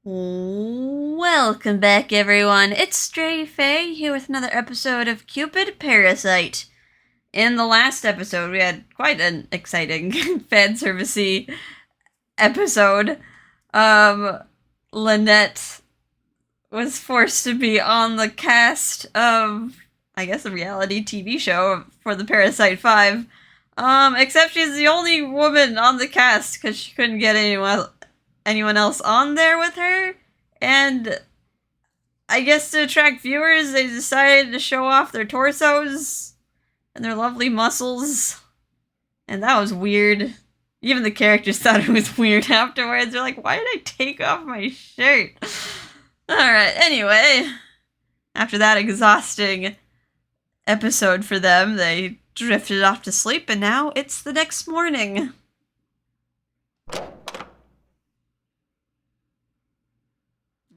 Welcome back, everyone. It's Stray Faye here with another episode of Cupid Parasite. In the last episode, we had quite an exciting fan servicey episode. Lynette was forced to be on the cast of, I guess, a reality TV show for the Parasite 5. Except she's the only woman on the cast because she couldn't get anyone else on there with her, and I guess to attract viewers, they decided to show off their torsos and their lovely muscles, and that was weird. Even the characters thought it was weird afterwards. They're like, why did I take off my shirt? Alright, anyway, after that exhausting episode for them, they drifted off to sleep, and now it's the next morning.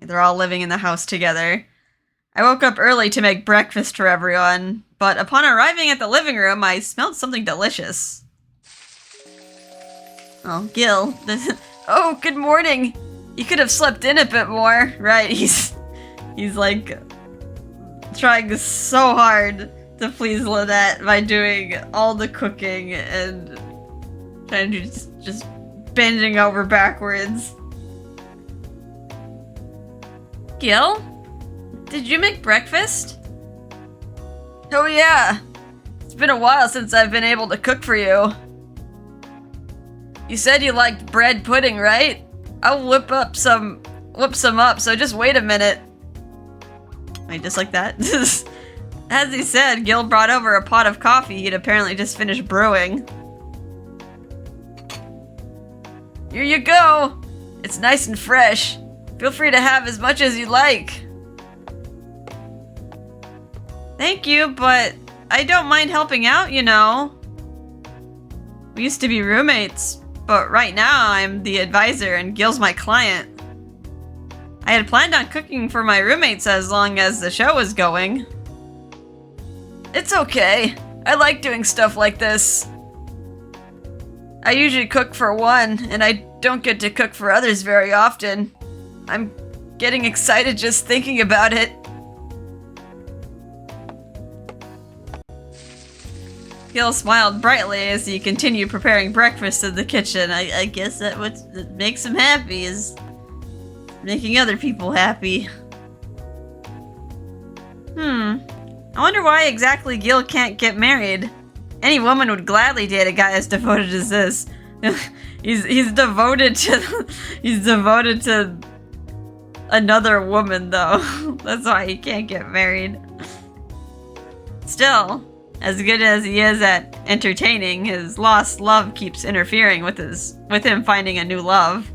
They're all living in the house together. I woke up early to make breakfast for everyone, but upon arriving at the living room, I smelled something delicious. Oh, Gil. Oh, good morning. You could have slept in a bit more. Right, he's like trying so hard to please Lynette by doing all the cooking and trying to just bending over backwards. Gil? Did you make breakfast? Oh yeah! It's been a while since I've been able to cook for you. You said you liked bread pudding, right? I'll whip some up, so just wait a minute. Wait, just like that? As he said, Gil brought over a pot of coffee he'd apparently just finished brewing. Here you go! It's nice and fresh. Feel free to have as much as you like. Thank you, but I don't mind helping out, you know. We used to be roommates, but right now I'm the advisor and Gil's my client. I had planned on cooking for my roommates as long as the show was going. It's okay. I like doing stuff like this. I usually cook for one, and I don't get to cook for others very often. I'm getting excited just thinking about it. Gil smiled brightly as he continued preparing breakfast in the kitchen. I guess that what makes him happy is making other people happy. I wonder why exactly Gil can't get married. Any woman would gladly date a guy as devoted as this. he's devoted to another woman, though. That's why he can't get married. Still, as good as he is at entertaining, his lost love keeps interfering with him finding a new love.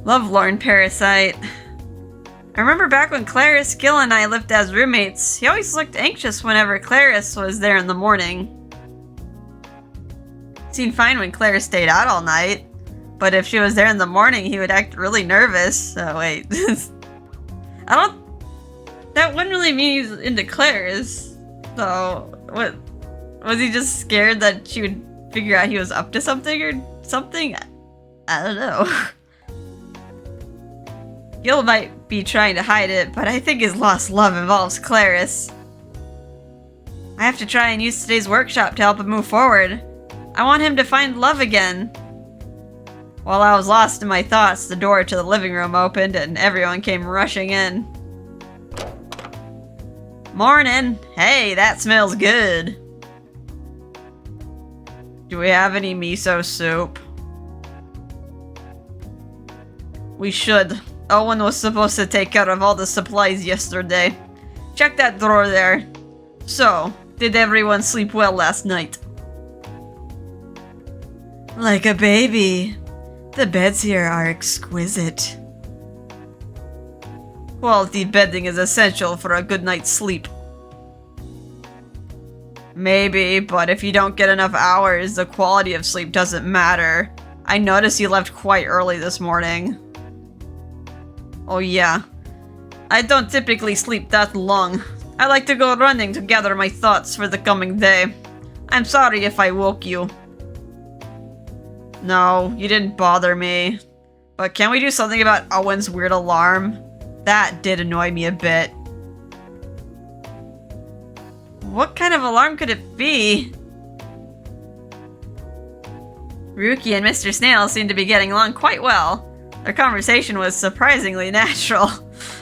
Lovelorn Parasite. I remember back when Claris, Gil, and I lived as roommates, he always looked anxious whenever Claris was there in the morning. He seemed fine when Claris stayed out all night. But if she was there in the morning, he would act really nervous. Oh, wait. That wouldn't really mean he's into Claris. So, what? Was he just scared that she would figure out he was up to something or something? I don't know. Gil might be trying to hide it, but I think his lost love involves Claris. I have to try and use today's workshop to help him move forward. I want him to find love again. While I was lost in my thoughts, the door to the living room opened and everyone came rushing in. Morning! Hey, that smells good! Do we have any miso soup? We should. Owen was supposed to take care of all the supplies yesterday. Check that drawer there. So, did everyone sleep well last night? Like a baby. The beds here are exquisite. Quality bedding is essential for a good night's sleep. Maybe, but if you don't get enough hours, the quality of sleep doesn't matter. I noticed you left quite early this morning. Oh yeah. I don't typically sleep that long. I like to go running to gather my thoughts for the coming day. I'm sorry if I woke you. No, you didn't bother me. But can we do something about Owen's weird alarm? That did annoy me a bit. What kind of alarm could it be? Ruki and Mr. Snail seemed to be getting along quite well. Their conversation was surprisingly natural.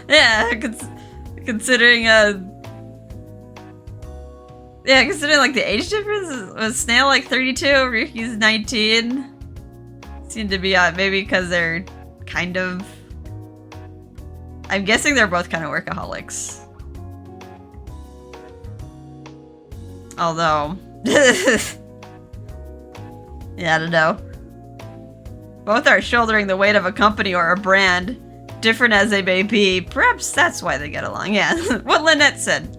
Yeah, considering like the age difference. Was Snail like 32? Ruki's 19. Seemed to be maybe because they're kind of... I'm guessing they're both kind of workaholics. Although... yeah, I don't know. Both are shouldering the weight of a company or a brand. Different as they may be. Perhaps that's why they get along, yeah. What Lynette said.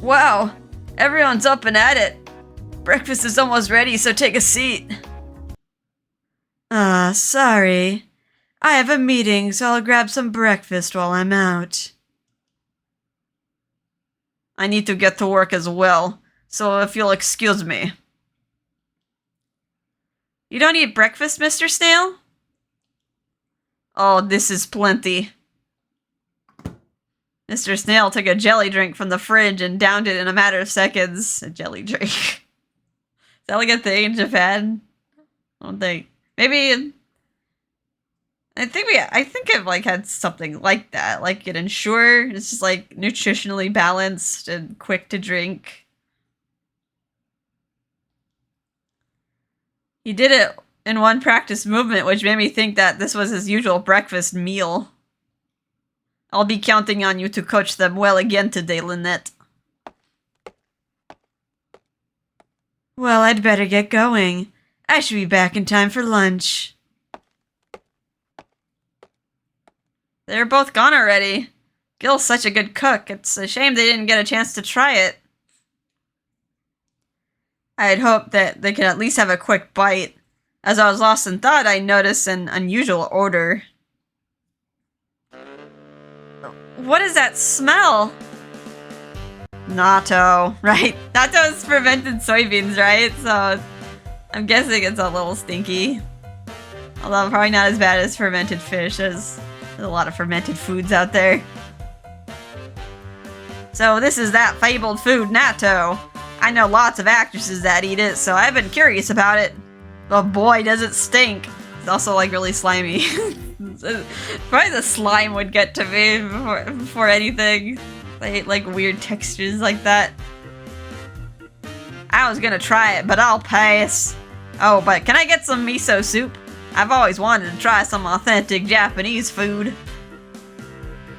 Wow, everyone's up and at it. Breakfast is almost ready, so take a seat. Sorry. I have a meeting, so I'll grab some breakfast while I'm out. I need to get to work as well, so if you'll excuse me. You don't eat breakfast, Mr. Snail? Oh, this is plenty. Mr. Snail took a jelly drink from the fridge and downed it in a matter of seconds. A jelly drink. Is that like a thing in Japan? I don't think. Maybe... I think it like had something like that. Like it Ensure. It's just like nutritionally balanced and quick to drink. He did it in one practice movement, which made me think that this was his usual breakfast meal. I'll be counting on you to coach them well again today, Lynette. Well, I'd better get going. I should be back in time for lunch. They're both gone already. Gil's such a good cook. It's a shame they didn't get a chance to try it. I had hoped that they could at least have a quick bite. As I was lost in thought, I noticed an unusual odor. What is that smell? Natto, right? Natto is fermented soybeans, right? So I'm guessing it's a little stinky. Although probably not as bad as fermented fish, as there's a lot of fermented foods out there. So this is that fabled food, natto. I know lots of actresses that eat it, so I've been curious about it. But boy, does it stink. It's also like really slimy. Probably the slime would get to me before anything. I hate like weird textures like that. I was gonna try it, but I'll pass. Oh, but can I get some miso soup? I've always wanted to try some authentic Japanese food.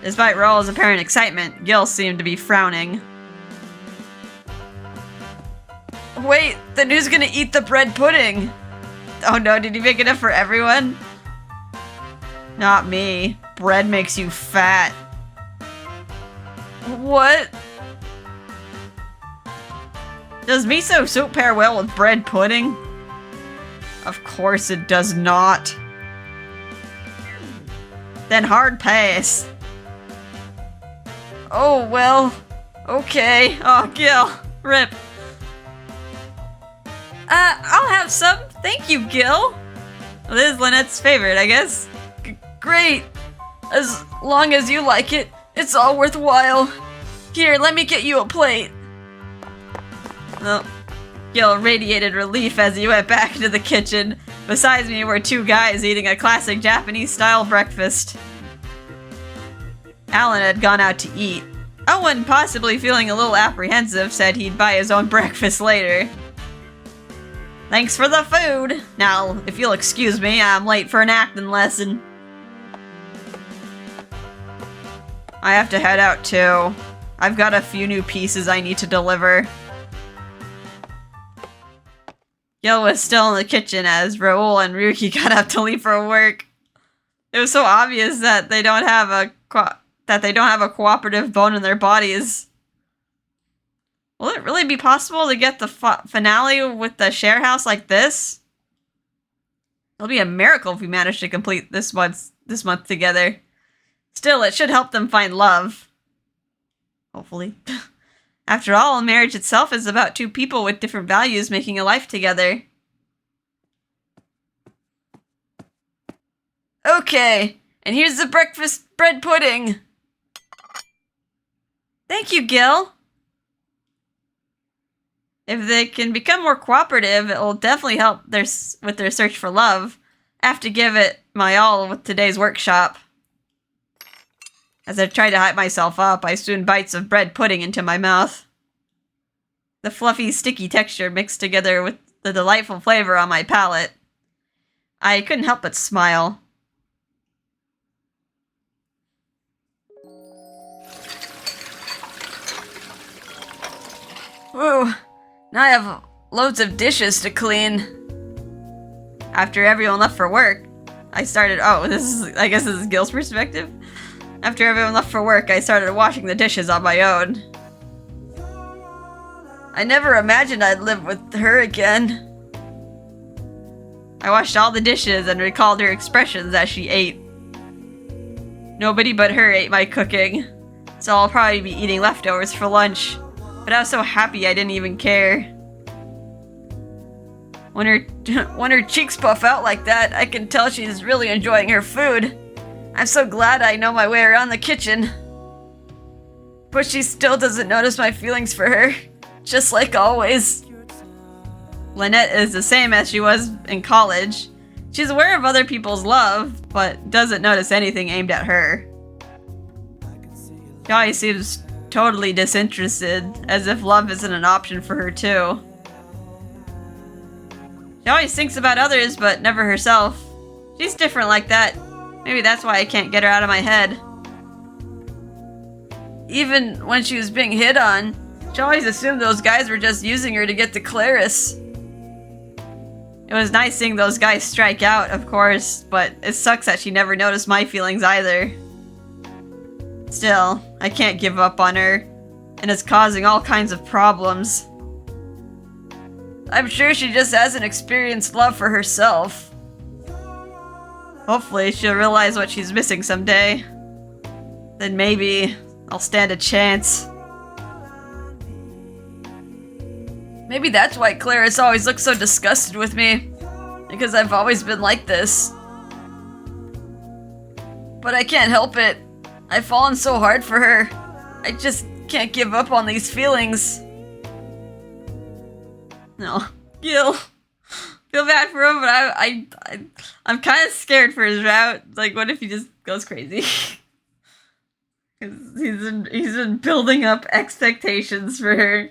Despite Roll's apparent excitement, Gil seemed to be frowning. Wait, then who's gonna eat the bread pudding? Oh no, did he make enough for everyone? Not me. Bread makes you fat. What? Does miso soup pair well with bread pudding? Of course it does not. Then hard pass. Oh, well. Okay. Oh, Gil. Rip. I'll have some. Thank you, Gil. Well, this is Lynette's favorite, I guess. Great. As long as you like it, it's all worthwhile. Here, let me get you a plate. Well, Gil radiated relief as he went back into the kitchen. Besides me were two guys eating a classic Japanese-style breakfast. Alan had gone out to eat. Owen, possibly feeling a little apprehensive, said he'd buy his own breakfast later. Thanks for the food! Now, if you'll excuse me, I'm late for an acting lesson. I have to head out too. I've got a few new pieces I need to deliver. Gil was still in the kitchen as Raoul and Ryuki got up to leave for work. It was so obvious that they don't have a cooperative bone in their bodies. Will it really be possible to get the finale with the share house like this? It'll be a miracle if we manage to complete this month together. Still, it should help them find love. Hopefully. After all, marriage itself is about two people with different values making a life together. Okay, and here's the breakfast bread pudding. Thank you, Gil. If they can become more cooperative, it will definitely help with their search for love. I have to give it my all with today's workshop. As I tried to hype myself up, I spooned bites of bread pudding into my mouth. The fluffy, sticky texture mixed together with the delightful flavor on my palate. I couldn't help but smile. Whoa, now I have loads of dishes to clean. After everyone left for work, I started... I guess this is Gil's perspective. After everyone left for work, I started washing the dishes on my own. I never imagined I'd live with her again. I washed all the dishes and recalled her expressions as she ate. Nobody but her ate my cooking, so I'll probably be eating leftovers for lunch. But I was so happy I didn't even care. When her cheeks puff out like that, I can tell she's really enjoying her food. I'm so glad I know my way around the kitchen. But she still doesn't notice my feelings for her, just like always. Lynette is the same as she was in college. She's aware of other people's love, but doesn't notice anything aimed at her. She always seems totally disinterested, as if love isn't an option for her too. She always thinks about others, but never herself. She's different like that. Maybe that's why I can't get her out of my head. Even when she was being hit on, she always assumed those guys were just using her to get to Claris. It was nice seeing those guys strike out, of course, but it sucks that she never noticed my feelings either. Still, I can't give up on her, and it's causing all kinds of problems. I'm sure she just hasn't experienced love for herself. Hopefully she'll realize what she's missing someday. Then maybe I'll stand a chance. Maybe that's why Claris always looks so disgusted with me. Because I've always been like this. But I can't help it. I've fallen so hard for her. I just can't give up on these feelings. No. Gil. Feel bad for him, but I'm kind of scared for his route. Like, what if he just goes crazy? Because he's been building up expectations for her.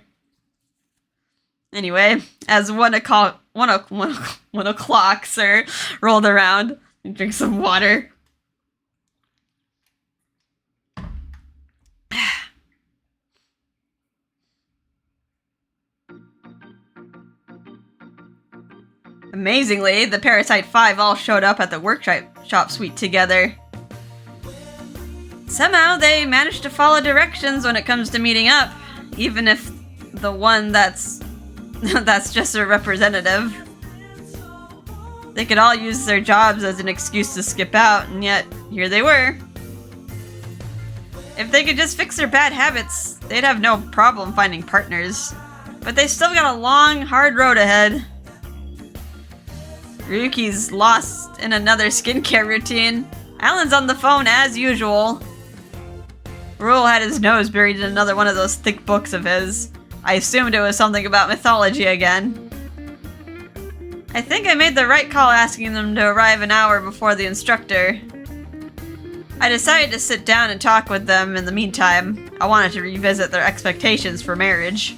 Anyway, as 1 o'clock, sir, rolled around and drink some water. Amazingly, the Parasite 5 all showed up at the workshop suite together. Somehow, they managed to follow directions when it comes to meeting up, even if the one that's just a representative. They could all use their jobs as an excuse to skip out, and yet, here they were. If they could just fix their bad habits, they'd have no problem finding partners. But they still got a long, hard road ahead. Ryuki's lost in another skincare routine. Alan's on the phone as usual. Rule had his nose buried in another one of those thick books of his. I assumed it was something about mythology again. I think I made the right call asking them to arrive an hour before the instructor. I decided to sit down and talk with them in the meantime. I wanted to revisit their expectations for marriage.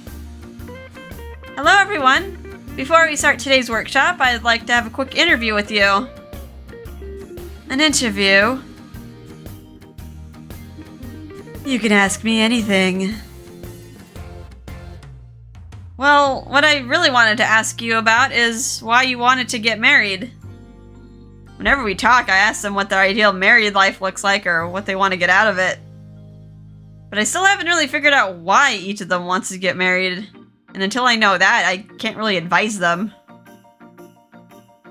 Hello everyone! Before we start today's workshop, I'd like to have a quick interview with you. An interview? You can ask me anything. Well, what I really wanted to ask you about is why you wanted to get married. Whenever we talk, I ask them what their ideal married life looks like or what they want to get out of it. But I still haven't really figured out why each of them wants to get married. And until I know that, I can't really advise them.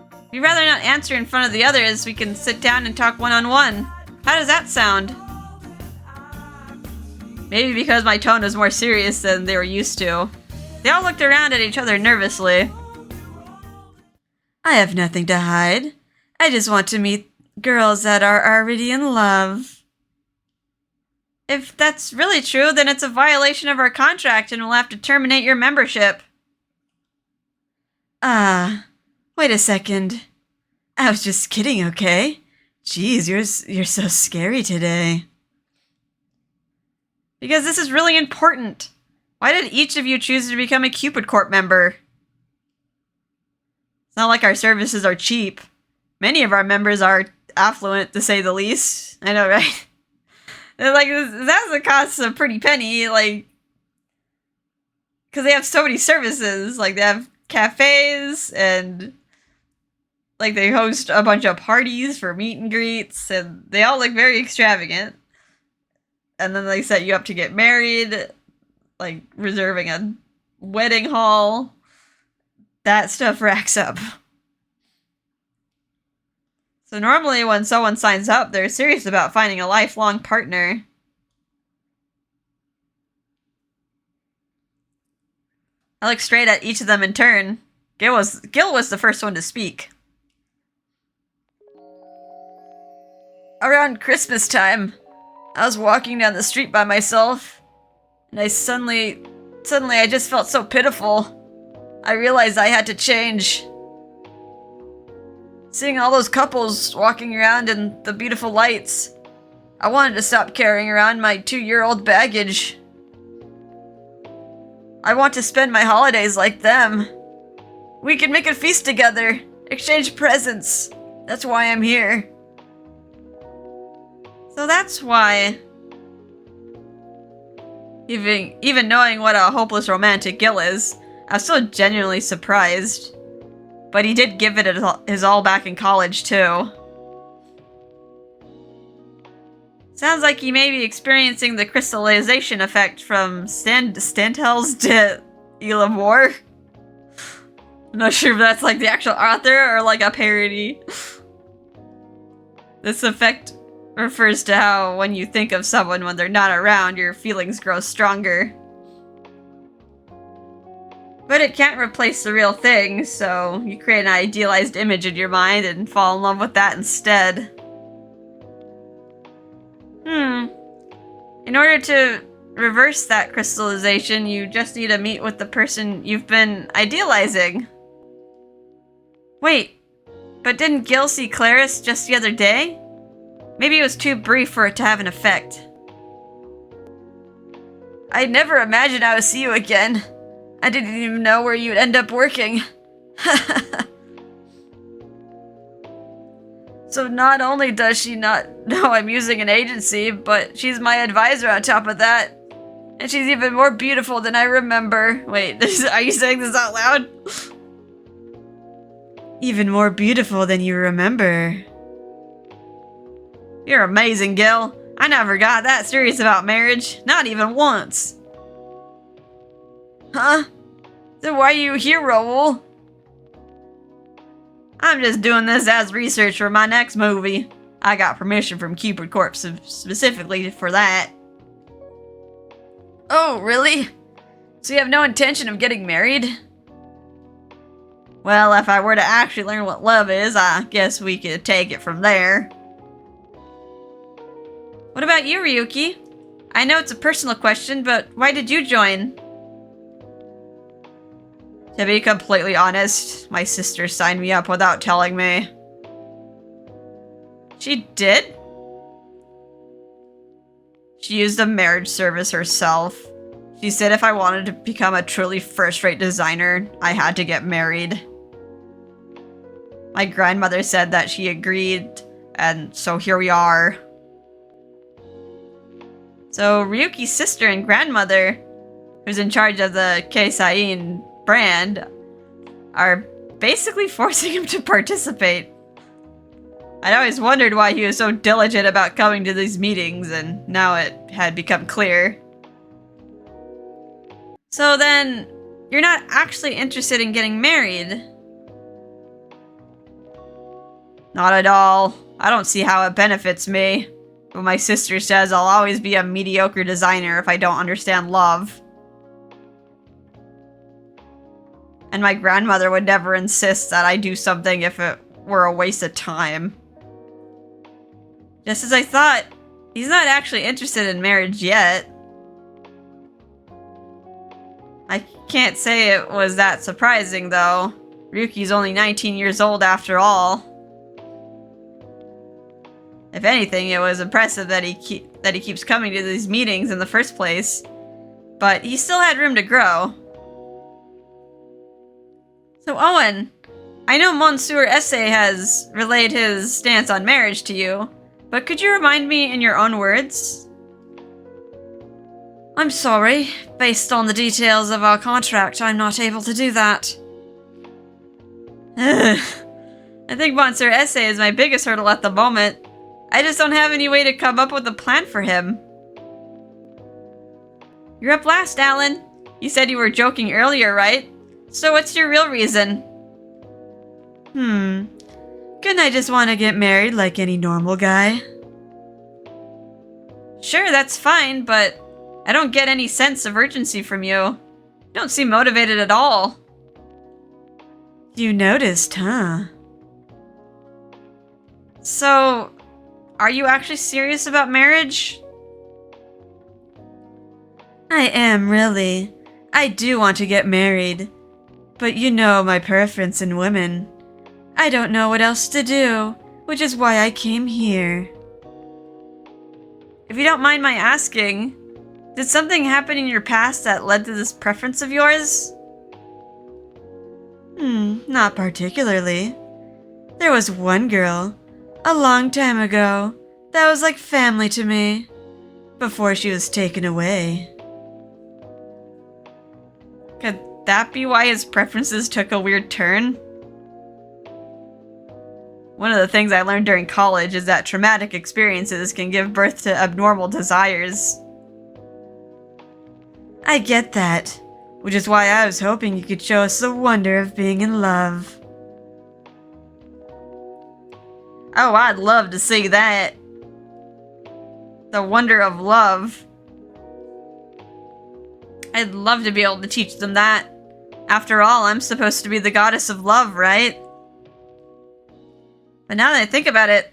If you'd rather not answer in front of the others, we can sit down and talk one-on-one. How does that sound? Maybe because my tone was more serious than they were used to. They all looked around at each other nervously. I have nothing to hide. I just want to meet girls that are already in love. If that's really true, then it's a violation of our contract and we'll have to terminate your membership. Wait a second. I was just kidding, okay? Jeez, you're so scary today. Because this is really important. Why did each of you choose to become a Cupid Corp member? It's not like our services are cheap. Many of our members are affluent, to say the least. I know, right? Like, that's the cost of a pretty penny, like... Because they have so many services. Like, they have cafes, and... Like, they host a bunch of parties for meet and greets, and they all look very extravagant. And then they set you up to get married, like reserving a wedding hall. That stuff racks up. So normally when someone signs up, they're serious about finding a lifelong partner. I look straight at each of them in turn. Gil was the first one to speak. Around Christmas time, I was walking down the street by myself, and I suddenly I just felt so pitiful. I realized I had to change. Seeing all those couples walking around in the beautiful lights, I wanted to stop carrying around my 2-year-old baggage. I want to spend my holidays like them. We can make a feast together, exchange presents. That's why I'm here. So that's why, even knowing what a hopeless romantic Gil is, I was still genuinely surprised. But he did give it his all back in college, too. Sounds like he may be experiencing the crystallization effect from Stantel's to Elam War. I'm not sure if that's like the actual author or like a parody. This effect refers to how when you think of someone when they're not around, your feelings grow stronger. But it can't replace the real thing, so you create an idealized image in your mind and fall in love with that instead. In order to reverse that crystallization, you just need to meet with the person you've been idealizing. Wait, but didn't Gil see Claris just the other day? Maybe it was too brief for it to have an effect. I never imagined I would see you again. I didn't even know where you'd end up working. So not only does she not know I'm using an agency, but she's my advisor on top of that. And she's even more beautiful than I remember. Wait, are you saying this out loud? Even more beautiful than you remember. You're amazing, Gil. I never got that serious about marriage. Not even once. Huh? So why are you here, Raoul? I'm just doing this as research for my next movie. I got permission from Cupid Corp specifically for that. Oh, really? So you have no intention of getting married? Well, if I were to actually learn what love is, I guess we could take it from there. What about you, Ryuki? I know it's a personal question, but why did you join? To be completely honest, my sister signed me up without telling me. She did? She used a marriage service herself. She said if I wanted to become a truly first-rate designer, I had to get married. My grandmother said that she agreed, and so here we are. So Ryuki's sister and grandmother, who's in charge of the Keisain brand, are basically forcing him to participate. I'd always wondered why he was so diligent about coming to these meetings, and now it had become clear. So then, you're not actually interested in getting married? Not at all. I don't see how it benefits me. But my sister says I'll always be a mediocre designer if I don't understand love. And my grandmother would never insist that I do something if it were a waste of time. Just as I thought, he's not actually interested in marriage yet. I can't say it was that surprising, though. Ryuki's only 19 years old after all. If anything, it was impressive that he keeps coming to these meetings in the first place. But he still had room to grow. So Owen, I know Monsieur Essay has relayed his stance on marriage to you, but could you remind me in your own words? I'm sorry. Based on the details of our contract, I'm not able to do that. I think Monsieur Essay is my biggest hurdle at the moment. I just don't have any way to come up with a plan for him. You're up last, Alan. You said you were joking earlier, right? So what's your real reason? Couldn't I just want to get married like any normal guy? Sure, that's fine, but I don't get any sense of urgency from you. You don't seem motivated at all. You noticed, huh? So, are you actually serious about marriage? I am, really. I do want to get married. But you know my preference in women. I don't know what else to do, which is why I came here. If you don't mind my asking, did something happen in your past that led to this preference of yours? Not particularly. There was one girl, a long time ago, that was like family to me, before she was taken away. Could that be why his preferences took a weird turn? One of the things I learned during college is that traumatic experiences can give birth to abnormal desires. I get that, which is why I was hoping you could show us the wonder of being in love. Oh, I'd love to see that. The wonder of love. I'd love to be able to teach them that. After all, I'm supposed to be the goddess of love, right? But now that I think about it,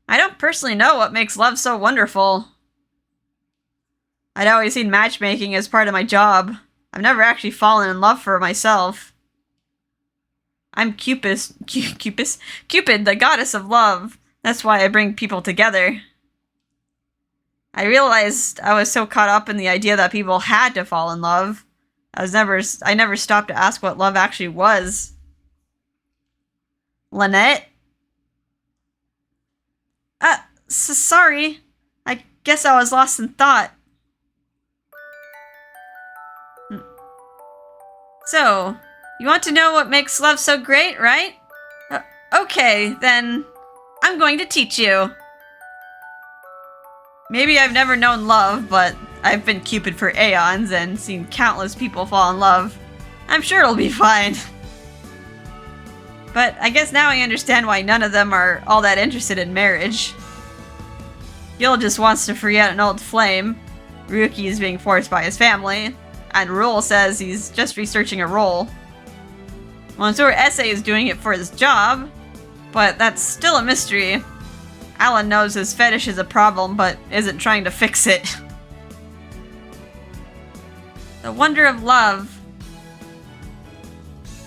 I don't personally know what makes love so wonderful. I'd always seen matchmaking as part of my job. I've never actually fallen in love for myself. I'm Cupid, the goddess of love. That's why I bring people together. I realized I was so caught up in the idea that people had to fall in love. I never stopped to ask what love actually was. Lynette? Sorry. I guess I was lost in thought. So, you want to know what makes love so great, right? Okay, then I'm going to teach you. Maybe I've never known love, but I've been Cupid for aeons and seen countless people fall in love. I'm sure it'll be fine. But I guess now I understand why none of them are all that interested in marriage. Gil just wants to free out an old flame. Ryuki is being forced by his family. And Rule says he's just researching a role. Monsieur Essay is doing it for his job, but that's still a mystery. Alan knows his fetish is a problem, but isn't trying to fix it. The wonder of love.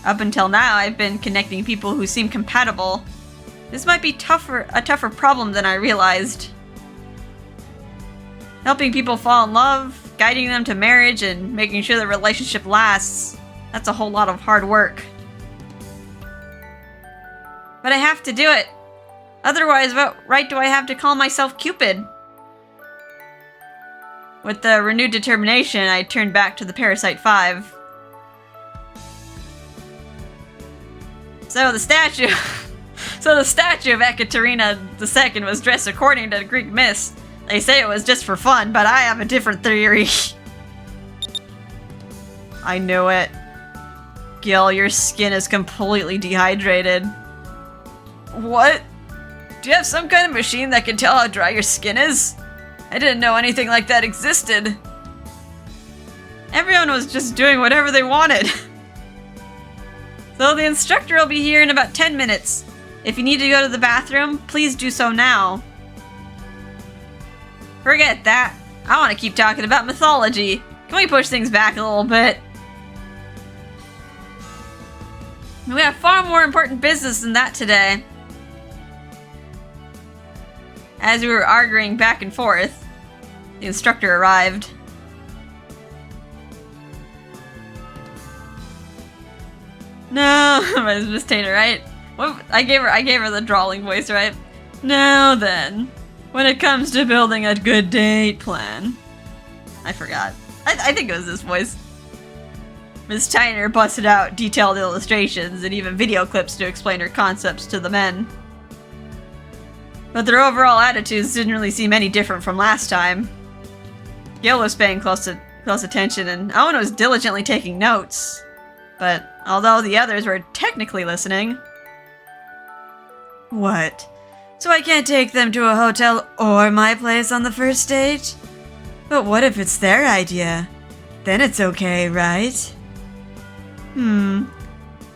Up until now, I've been connecting people who seem compatible. This might be a tougher problem than I realized. Helping people fall in love, guiding them to marriage, and making sure the relationship lasts. That's a whole lot of hard work. But I have to do it. Otherwise, what right do I have to call myself Cupid? With the renewed determination, I turned back to the Parasite 5. So the statue of Ekaterina II was dressed according to Greek myths. They say it was just for fun, but I have a different theory. I knew it. Gil, your skin is completely dehydrated. What? Do you have some kind of machine that can tell how dry your skin is? I didn't know anything like that existed. Everyone was just doing whatever they wanted. So the instructor will be here in about 10 minutes. If you need to go to the bathroom, please do so now. Forget that. I want to keep talking about mythology. Can we push things back a little bit? We have far more important business than that today. As we were arguing back and forth, the instructor arrived. No, Miss Tater, right? What, I gave her the drawling voice, right? Now then, when it comes to building a good date plan. I forgot. I think it was this voice. Ms. Tyner busted out detailed illustrations and even video clips to explain her concepts to the men. But their overall attitudes didn't really seem any different from last time. Gil was paying close attention and Owen was diligently taking notes. But although the others were technically listening... What? So I can't take them to a hotel or my place on the first date? But what if it's their idea? Then it's okay, right?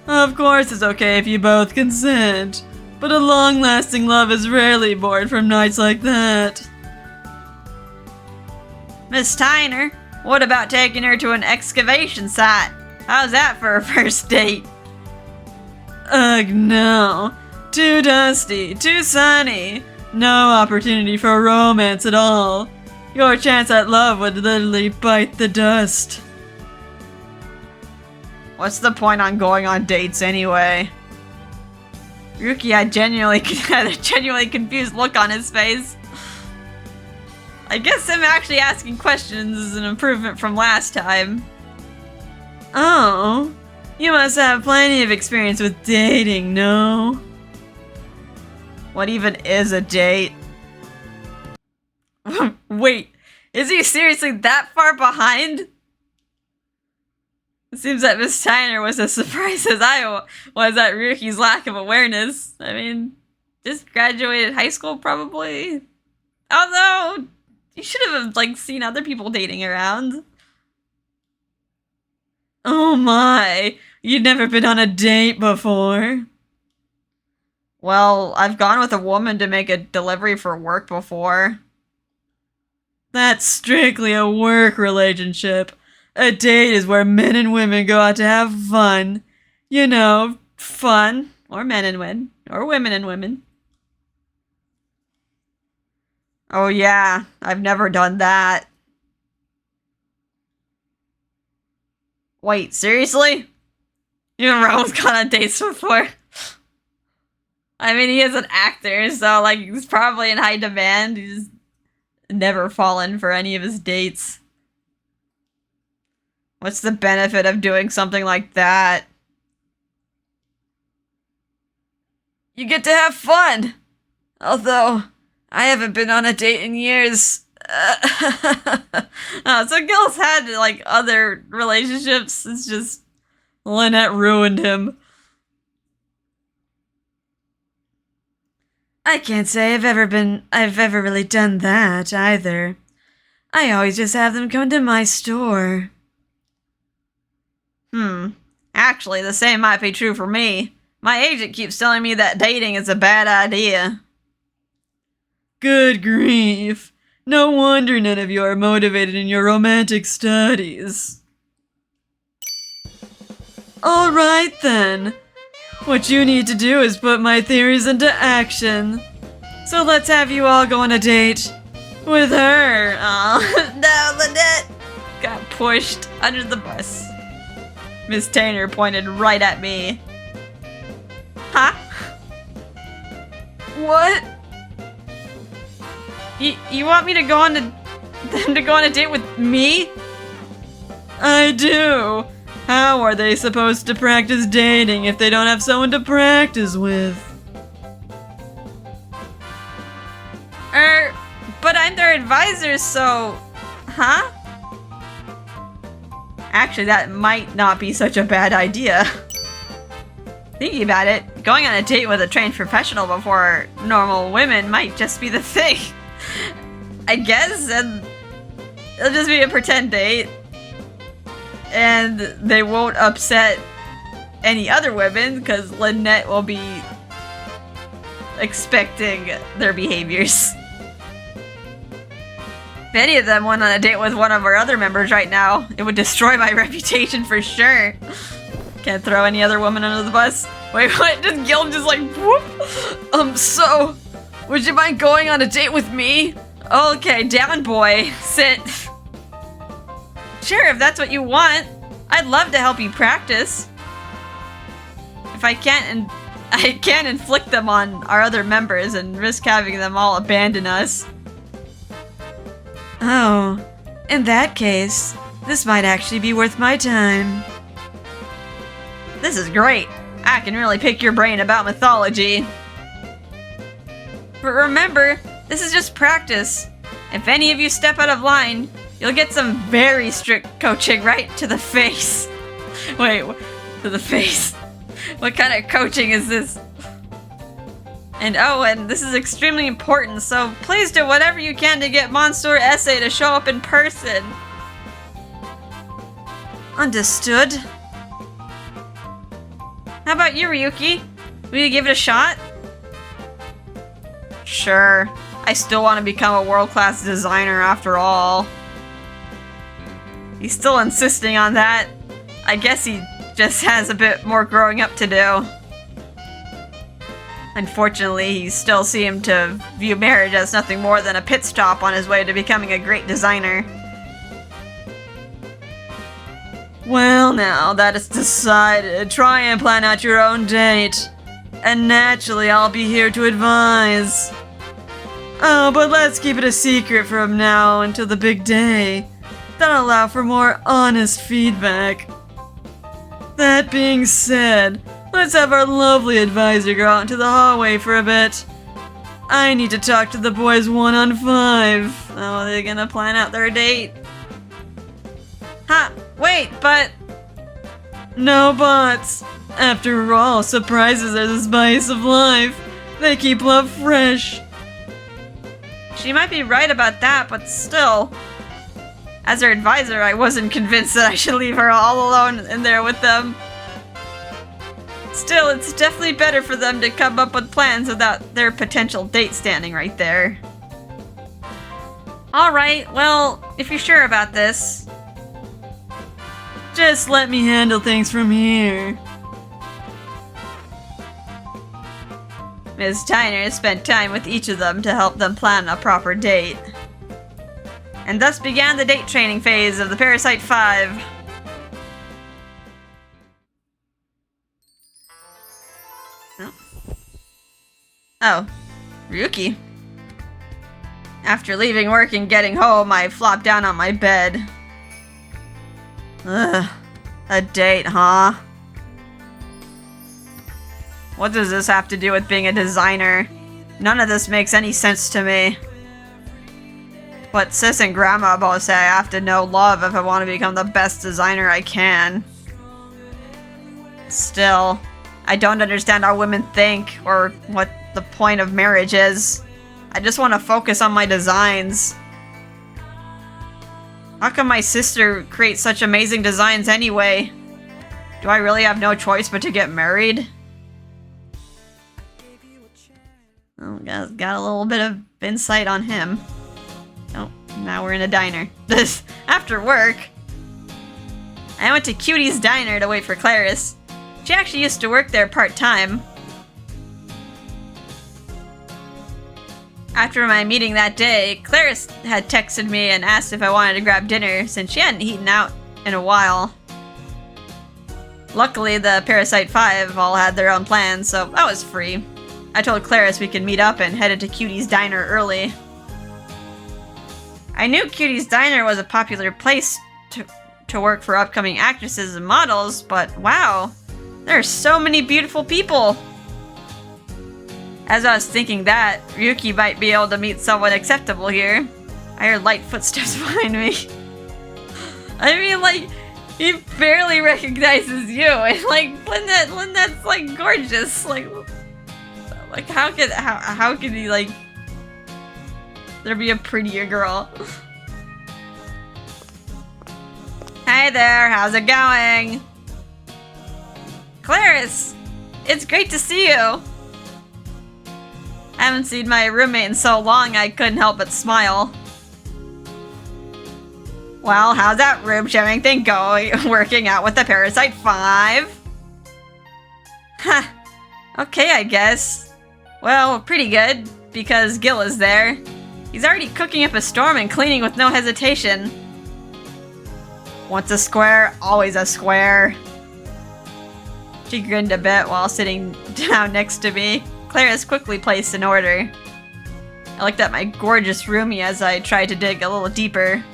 Of course it's okay if you both consent. But a long-lasting love is rarely born from nights like that. Miss Tyner, what about taking her to an excavation site? How's that for a first date? Ugh, no. Too dusty, too sunny. No opportunity for romance at all. Your chance at love would literally bite the dust. What's the point on going on dates anyway? Ryuki had a genuinely confused look on his face. I guess him actually asking questions is an improvement from last time. Oh, you must have plenty of experience with dating, no? What even is a date? Wait, is he seriously that far behind? It seems that Miss Tyner was as surprised as I was at Ryuki's lack of awareness. I mean, just graduated high school probably. Although, you should have, like, seen other people dating around. Oh my, you'd never been on a date before. Well, I've gone with a woman to make a delivery for work before. That's strictly a work relationship. A date is where men and women go out to have fun. You know, fun. Or men and women. Or women and women. Oh yeah, I've never done that. Wait, seriously? You and Rome's gone on dates before? I mean, he is an actor, so, like, he's probably in high demand. He's never fallen for any of his dates. What's the benefit of doing something like that? You get to have fun! Although, I haven't been on a date in years. Oh, so Gil's had, like, other relationships. It's just... Lynette ruined him. I can't say I've ever really done that, either. I always just have them come to my store. Actually, the same might be true for me. My agent keeps telling me that dating is a bad idea. Good grief. No wonder none of you are motivated in your romantic studies. Alright then. What you need to do is put my theories into action. So let's have you all go on a date. With her. Oh, no, Lynette got pushed under the bus. Miss Tainer pointed right at me. Huh? What? You want me to go on a date with me? I do. How are they supposed to practice dating if they don't have someone to practice with? But I'm their advisor, so... Huh? Actually, that might not be such a bad idea. Thinking about it, going on a date with a trained professional before normal women might just be the thing. I guess, and it'll just be a pretend date. And they won't upset any other women, because Lynette will be expecting their behaviors. If any of them went on a date with one of our other members right now, it would destroy my reputation for sure. Can't throw any other woman under the bus. Wait, what? Just Gil just like, whoop. So, would you mind going on a date with me? Okay, down boy. Sit. Sure, if that's what you want. I'd love to help you practice. If I can't inflict them on our other members and risk having them all abandon us. Oh, in that case, this might actually be worth my time. This is great. I can really pick your brain about mythology. But remember, this is just practice. If any of you step out of line, you'll get some very strict coaching right to the face. Wait, to the face? What kind of coaching is this? And oh, and this is extremely important, so please do whatever you can to get Monsieur Essay to show up in person. Understood. How about you, Ryuki? Will you give it a shot? Sure. I still want to become a world-class designer after all. He's still insisting on that. I guess he just has a bit more growing up to do. Unfortunately, he still seemed to view marriage as nothing more than a pit stop on his way to becoming a great designer. Well, now that it's decided, try and plan out your own date. And naturally, I'll be here to advise. Oh, but let's keep it a secret from now until the big day. That'll allow for more honest feedback. That being said, let's have our lovely advisor go out into the hallway for a bit. I need to talk to the boys 1-on-5. Oh, are they gonna plan out their date? Ha! Wait, but... No buts. After all, surprises are the spice of life. They keep love fresh. She might be right about that, but still. As her advisor, I wasn't convinced that I should leave her all alone in there with them. Still, it's definitely better for them to come up with plans without their potential date standing right there. Alright, well, if you're sure about this, just let me handle things from here. Ms. Tyner spent time with each of them to help them plan a proper date. And thus began the date training phase of the Parasite 5. Oh, Ryuki. After leaving work and getting home, I flopped down on my bed. Ugh, a date, huh? What does this have to do with being a designer? None of this makes any sense to me. But Sis and Grandma both say I have to know love if I want to become the best designer I can. Still, I don't understand how women think or what the point of marriage is. I just want to focus on my designs. How come my sister creates such amazing designs anyway? Do I really have no choice but to get married? Oh, got a little bit of insight on him. Oh, now we're in a diner. After work, I went to Cutie's diner to wait for Claris. She actually used to work there part-time. After my meeting that day, Claris had texted me and asked if I wanted to grab dinner since she hadn't eaten out in a while. Luckily, the Parasite 5 all had their own plans, so I was free. I told Claris we could meet up and headed to Cutie's diner early. I knew Cutie's diner was a popular place to work for upcoming actresses and models, but wow, there are so many beautiful people! As I was thinking that, Ryuki might be able to meet someone acceptable here. I heard light footsteps behind me. I mean, like, he barely recognizes you, and like, Linda's like gorgeous. Like how could he like there be a prettier girl? Hey there, how's it going? Claris, it's great to see you. I haven't seen my roommate in so long I couldn't help but smile. Well, how's that room sharing thing going? Working out with the Parasite 5? Huh. Okay, I guess. Well, pretty good, because Gil is there. He's already cooking up a storm and cleaning with no hesitation. Once a square, always a square. She grinned a bit while sitting down next to me. Claris quickly placed an order. I looked at my gorgeous roomie as I tried to dig a little deeper.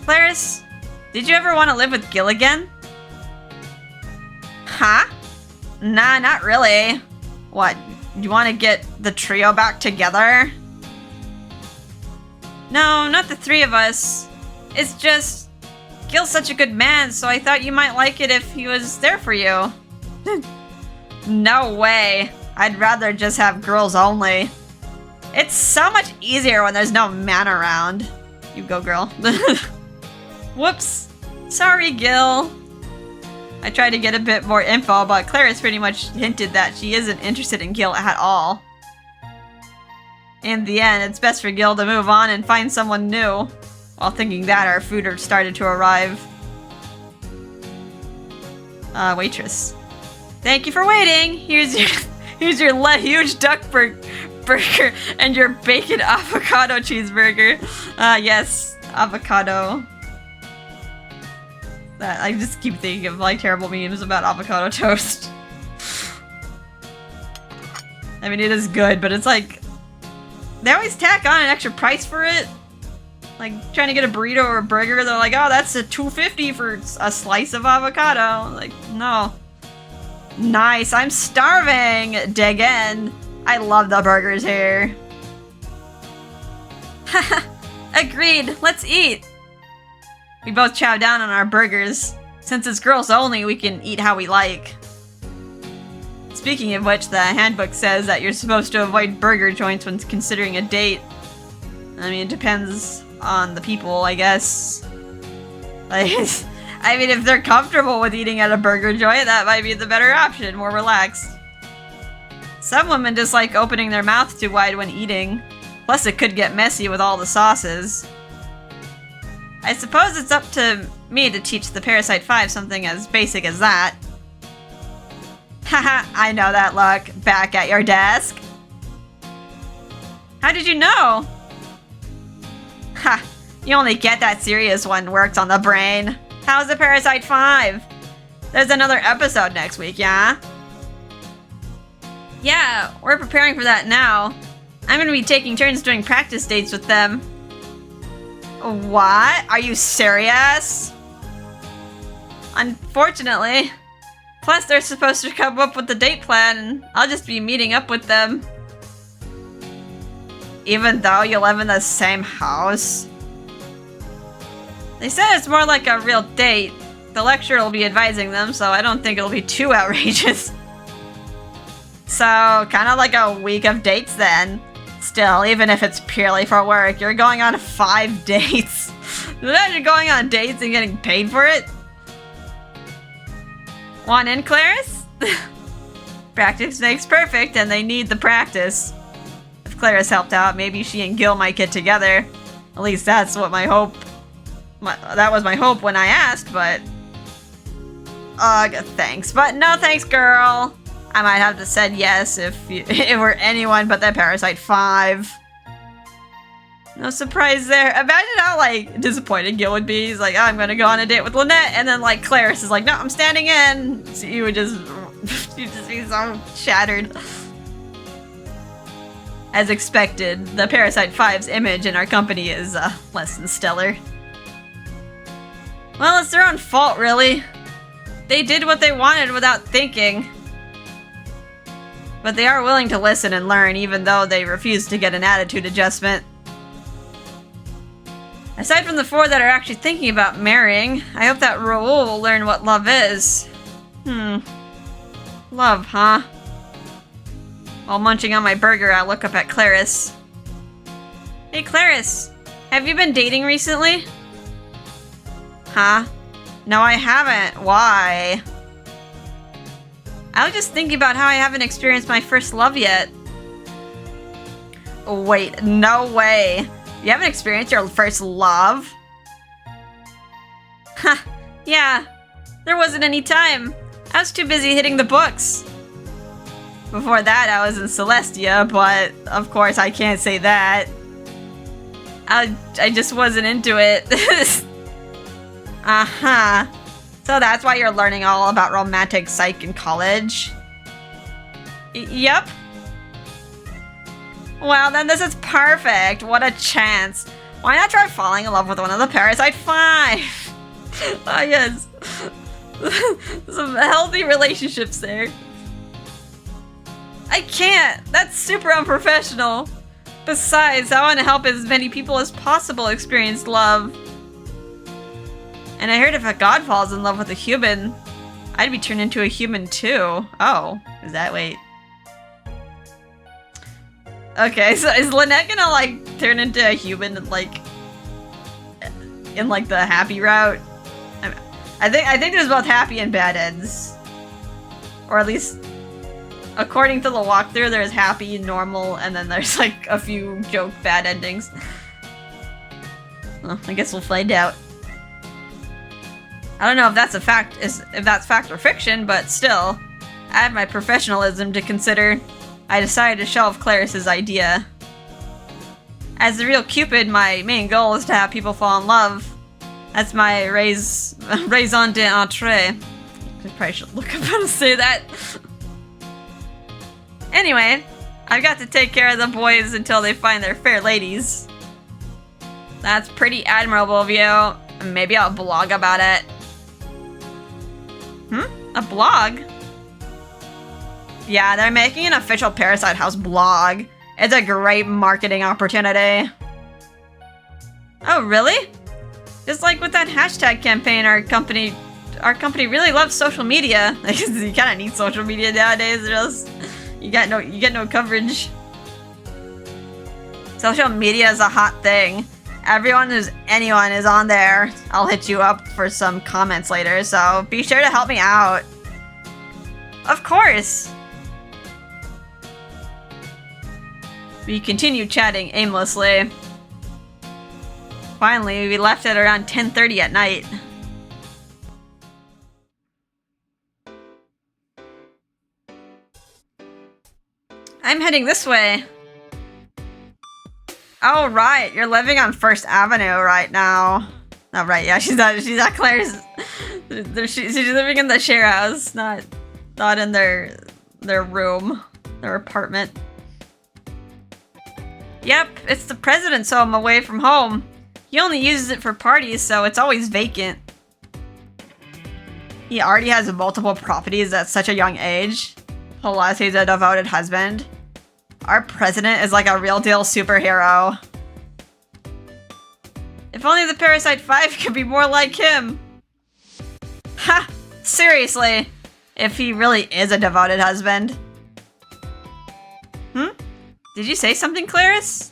Claris, did you ever want to live with Gil again? Huh? Nah, not really. What, you want to get the trio back together? No, not the three of us. It's just, Gil's such a good man, so I thought you might like it if he was there for you. No way. I'd rather just have girls only. It's so much easier when there's no man around. You go, girl. Whoops. Sorry, Gil. I tried to get a bit more info, but Claris pretty much hinted that she isn't interested in Gil at all. In the end, it's best for Gil to move on and find someone new. While thinking that, our food started to arrive. Waitress. Thank you for waiting. Here's your huge duck burger and your bacon avocado cheeseburger. Yes, avocado. I just keep thinking of like terrible memes about avocado toast. I mean, it is good, but it's like they always tack on an extra price for it. Like trying to get a burrito or a burger, they're like, "Oh, that's a $2.50 for a slice of avocado." Like, no. Nice, I'm starving. Dig in. I love the burgers here. Haha, agreed. Let's eat. We both chow down on our burgers. Since it's girls only, we can eat how we like. Speaking of which, the handbook says that you're supposed to avoid burger joints when considering a date. I mean, it depends on the people, I guess. Like, I mean, if they're comfortable with eating at a burger joint, that might be the better option, more relaxed. Some women dislike opening their mouth too wide when eating. Plus, it could get messy with all the sauces. I suppose it's up to me to teach the Parasite 5 something as basic as that. Haha, I know that look. Back at your desk. How did you know? Ha, you only get that serious when works on the brain. How's the Parasite 5? There's another episode next week, yeah? Yeah, we're preparing for that now. I'm gonna be taking turns doing practice dates with them. What? Are you serious? Unfortunately. Plus, they're supposed to come up with the date plan, and I'll just be meeting up with them. Even though you live in the same house? They said it's more like a real date. The lecturer will be advising them, so I don't think it'll be too outrageous. So, kind of like a week of dates then. Still, even if it's purely for work, you're going on 5 dates. Imagine going on dates and getting paid for it. Want in, Claris? Practice makes perfect, and they need the practice. If Claris helped out, maybe she and Gil might get together. At least that's what my hope. That was my hope when I asked, but... thanks. But no thanks, girl. I might have to said yes if it were anyone but that Parasite 5. No surprise there. Imagine how, like, disappointed Gil would be. He's like, oh, I'm gonna go on a date with Lynette, and then, like, Claris is like, no, I'm standing in. So you would just... you'd just be so shattered. As expected, the Parasite 5's image in our company is, less than stellar. Well, it's their own fault, really. They did what they wanted without thinking. But they are willing to listen and learn, even though they refuse to get an attitude adjustment. Aside from the 4 that are actually thinking about marrying, I hope that Raoul will learn what love is. Love, huh? While munching on my burger, I look up at Claris. Hey, Claris, have you been dating recently? Huh? No, I haven't. Why? I was just thinking about how I haven't experienced my first love yet. Wait, no way. You haven't experienced your first love? Yeah, there wasn't any time. I was too busy hitting the books. Before that, I was in Celestia, but of course I can't say that. I just wasn't into it. Uh-huh. So that's why you're learning all about romantic psych in college? Yep. Well, then this is perfect. What a chance. Why not try falling in love with one of the Parasite 5? Ah, yes. Some healthy relationships there. I can't. That's super unprofessional. Besides, I want to help as many people as possible experience love. And I heard if a god falls in love with a human, I'd be turned into a human too. Oh, is that wait? Okay, so is Lynette gonna like turn into a human like in like the happy route? I think there's both happy and bad ends, or at least according to the walkthrough, there's happy, normal, and then there's like a few joke bad endings. Well, I guess we'll find out. I don't know if that's a fact, if that's fact or fiction, but still, I have my professionalism to consider. I decided to shelve Claris's idea. As the real Cupid, my main goal is to have people fall in love. That's my raison d'entrée. I probably should look up how to say that. Anyway, I've got to take care of the boys until they find their fair ladies. That's pretty admirable of you. Maybe I'll blog about it. A blog? Yeah, they're making an official Parasite House blog. It's a great marketing opportunity. Oh, really? Just like with that hashtag campaign, our company really loves social media. You kind of need social media nowadays. You get no coverage. Social media is a hot thing. Anyone is on there. I'll hit you up for some comments later, so be sure to help me out. Of course. We continued chatting aimlessly. Finally, we left at around 10:30 at night. I'm heading this way. Oh, right. You're living on First Avenue right now. Oh, right. Yeah, she's at Claire's. She's living in the share house, not in their room, their apartment. Yep, it's the president's home away from home. He only uses it for parties, so it's always vacant. He already has multiple properties at such a young age. Plus, he's a devoted husband. Our president is like a real deal superhero. If only the Parasite 5 could be more like him. Ha! Seriously. If he really is a devoted husband. Did you say something, Claris?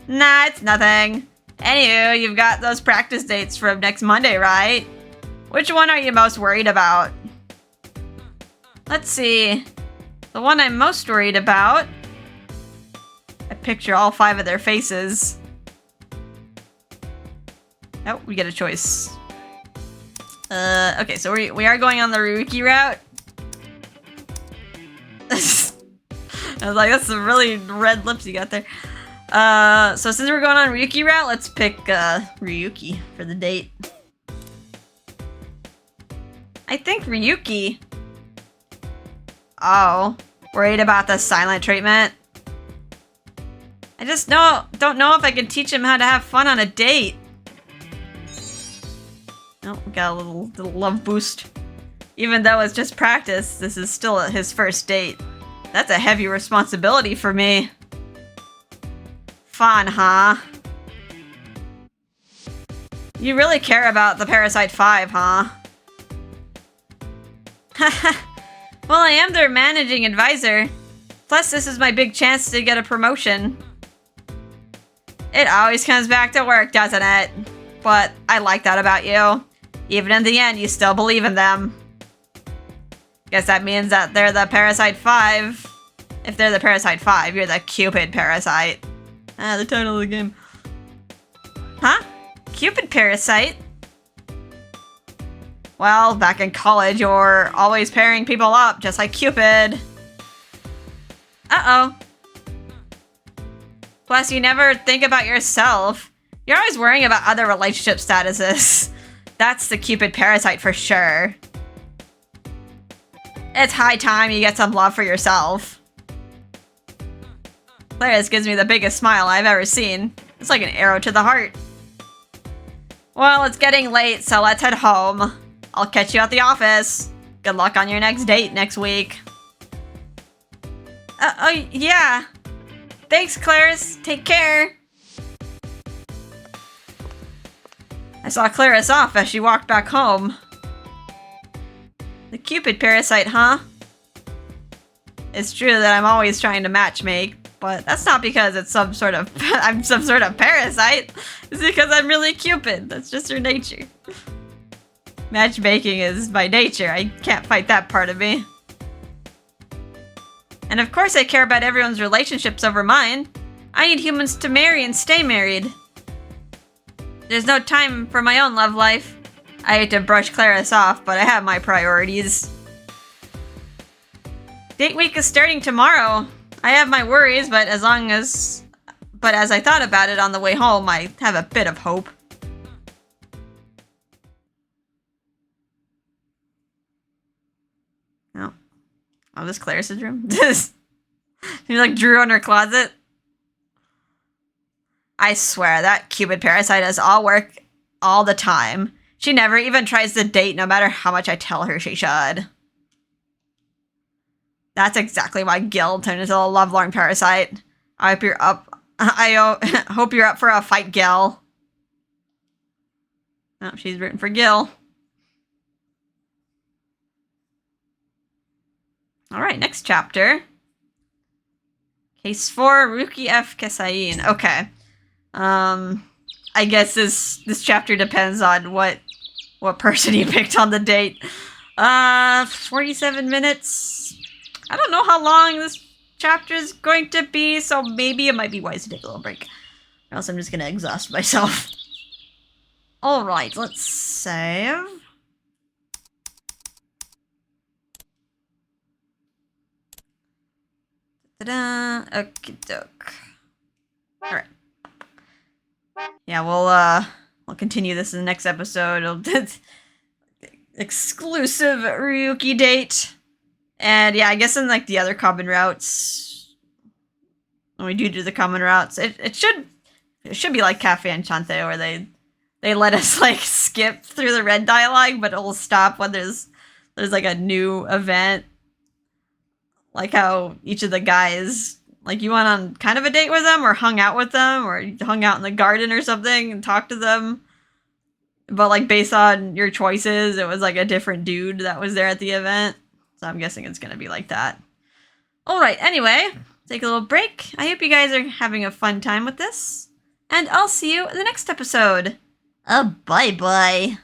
Nah, it's nothing. Anywho, you've got those practice dates from next Monday, right? Which one are you most worried about? Let's see. The one I'm most worried about. I picture all 5 of their faces. Oh, we get a choice. Okay, so we are going on the Ryuki route. I was like, that's some really red lips you got there. So since we're going on Ryuki route, let's pick Ryuki for the date. I think Ryuki. Oh, worried about the silent treatment? I just don't know if I can teach him how to have fun on a date. Oh, we got a little love boost. Even though it's just practice, this is still his first date. That's a heavy responsibility for me. Fun, huh? You really care about the Parasite 5, huh? Well, I am their managing advisor. Plus, this is my big chance to get a promotion. It always comes back to work, doesn't it? But I like that about you. Even in the end, you still believe in them. Guess that means that they're the Parasite 5. If they're the Parasite 5, you're the Cupid Parasite. Ah, the title of the game. Huh? Cupid Parasite? Well, back in college, you're always pairing people up, just like Cupid. Uh-oh. Plus, you never think about yourself. You're always worrying about other relationship statuses. That's the Cupid parasite for sure. It's high time you get some love for yourself. Claris gives me the biggest smile I've ever seen. It's like an arrow to the heart. Well, it's getting late, so let's head home. I'll catch you at the office. Good luck on your next date next week. Oh, yeah. Thanks, Claris. Take care. I saw Claris off as she walked back home. The Cupid parasite, huh? It's true that I'm always trying to matchmake, but that's not because it's I'm some sort of parasite. It's because I'm really Cupid. That's just her nature. Matchmaking is my nature. I can't fight that part of me. And of course I care about everyone's relationships over mine. I need humans to marry and stay married. There's no time for my own love life. I hate to brush Claris off, but I have my priorities. Date week is starting tomorrow. I have my worries, but as I thought about it on the way home, I have a bit of hope. Oh, this Claris's room? You like drew on her closet? I swear, that Cupid parasite does all work all the time. She never even tries to date no matter how much I tell her she should. That's exactly why Gil turned into a lovelorn parasite. I hope you're up. I hope you're up for a fight, Gil. Oh, she's rooting for Gil. Alright, next chapter. Case 4, Ruki F. Kesain. Okay. I guess this chapter depends on what person you picked on the date. 47 minutes. I don't know how long this chapter is going to be, so maybe it might be wise to take a little break. Or else I'm just gonna exhaust myself. Alright, let's save. Ta-da! Okie doke. Alright. Yeah, we'll continue this in the next episode. Exclusive Ryuki date. And yeah, I guess in like the other common routes, when we do the common routes, it should be like Cafe Enchante where they let us like skip through the red dialogue, but it will stop when there's like a new event. Like how each of the guys, like you went on kind of a date with them or hung out with them or you hung out in the garden or something and talked to them. But like based on your choices, it was like a different dude that was there at the event. So I'm guessing it's going to be like that. Alright, anyway, take a little break. I hope you guys are having a fun time with this. And I'll see you in the next episode. Bye-bye.